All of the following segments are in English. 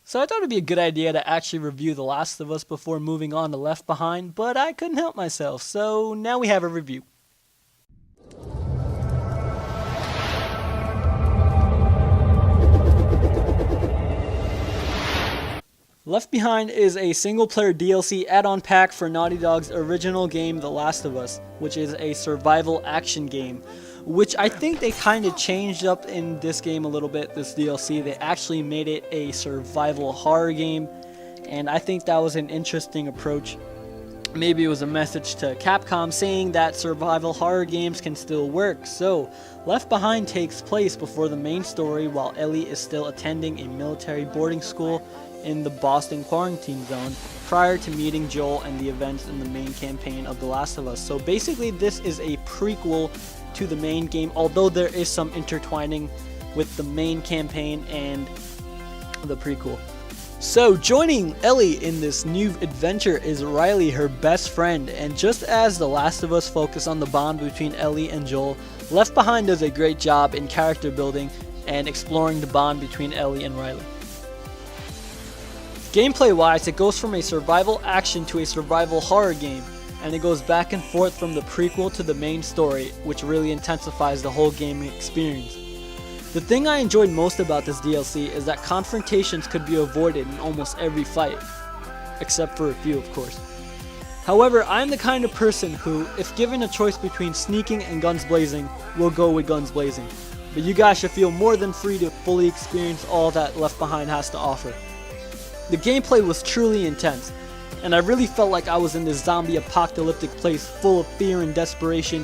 So I thought it'd be a good idea to actually review The Last of Us before moving on to Left Behind, but I couldn't help myself, so now we have a review. Left Behind is a single-player DLC add-on pack for Naughty Dog's original game The Last of Us, which is a survival action game, which I think they kind of changed up in this game a little bit, this DLC. They actually made it a survival horror game, and I think that was an interesting approach. Maybe it was a message to Capcom saying that survival horror games can still work. So, Left Behind takes place before the main story while Ellie is still attending a military boarding school in the Boston quarantine zone prior to meeting Joel and the events in the main campaign of The Last of Us. So basically this is a prequel to the main game, although there is some intertwining with the main campaign and the prequel. So joining Ellie in this new adventure is Riley, her best friend, and just as The Last of Us focus on the bond between Ellie and Joel, Left Behind does a great job in character building and exploring the bond between Ellie and Riley. Gameplay wise, it goes from a survival action to a survival horror game, and it goes back and forth from the prequel to the main story, which really intensifies the whole gaming experience. The thing I enjoyed most about this DLC is that confrontations could be avoided in almost every fight, except for a few of course. However, I'm the kind of person who, if given a choice between sneaking and guns blazing, will go with guns blazing. But you guys should feel more than free to fully experience all that Left Behind has to offer. The gameplay was truly intense, and I really felt like I was in this zombie apocalyptic place full of fear and desperation.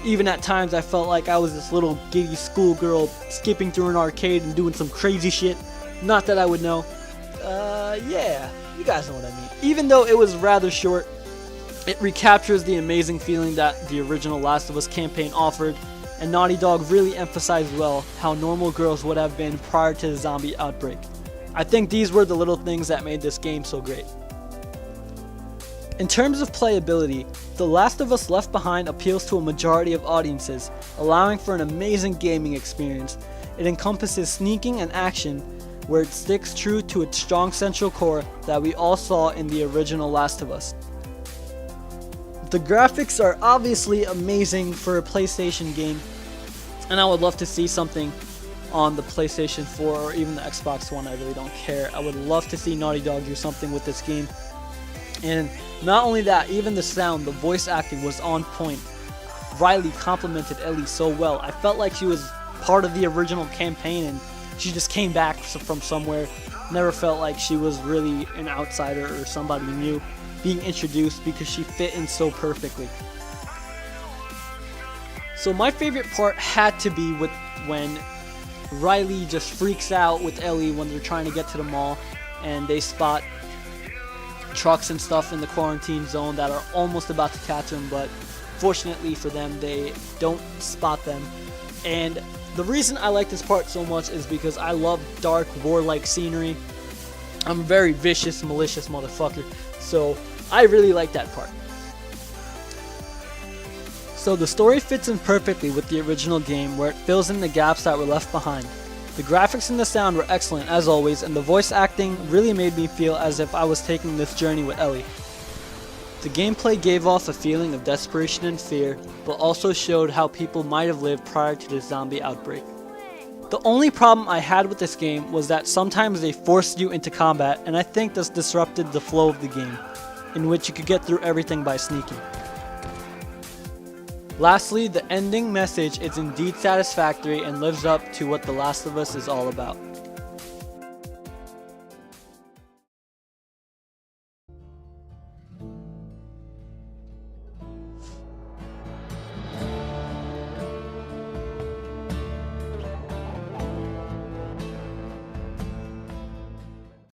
Even at times I felt like I was this little giddy schoolgirl skipping through an arcade and doing some crazy shit. Not that I would know. Yeah, you guys know what I mean. Even though it was rather short, it recaptures the amazing feeling that the original Last of Us campaign offered, and Naughty Dog really emphasized well how normal girls would have been prior to the zombie outbreak. I think these were the little things that made this game so great. In terms of playability, The Last of Us Left Behind appeals to a majority of audiences, allowing for an amazing gaming experience. It encompasses sneaking and action, where it sticks true to its strong central core that we all saw in the original Last of Us. The graphics are obviously amazing for a PlayStation game, and I would love to see something on the PlayStation 4 or even the Xbox One. I really don't care. I would love to see Naughty Dog do something with this game. And not only that, even the sound, the voice acting was on point. Riley complimented Ellie so well. I felt like she was part of the original campaign and she just came back from somewhere. Never felt like she was really an outsider or somebody new being introduced, because she fit in so perfectly. So my favorite part had to be when Riley just freaks out with Ellie when they're trying to get to the mall and they spot trucks and stuff in the quarantine zone that are almost about to catch them, but fortunately for them they don't spot them. And the reason I like this part so much is because I love dark, warlike scenery. I'm a very vicious, malicious motherfucker, so I really like that part. So the story fits in perfectly with the original game, where it fills in the gaps that were left behind. The graphics and the sound were excellent as always, and the voice acting really made me feel as if I was taking this journey with Ellie. The gameplay gave off a feeling of desperation and fear, but also showed how people might have lived prior to the zombie outbreak. The only problem I had with this game was that sometimes they forced you into combat, and I think this disrupted the flow of the game, in which you could get through everything by sneaking. Lastly, the ending message is indeed satisfactory and lives up to what The Last of Us is all about.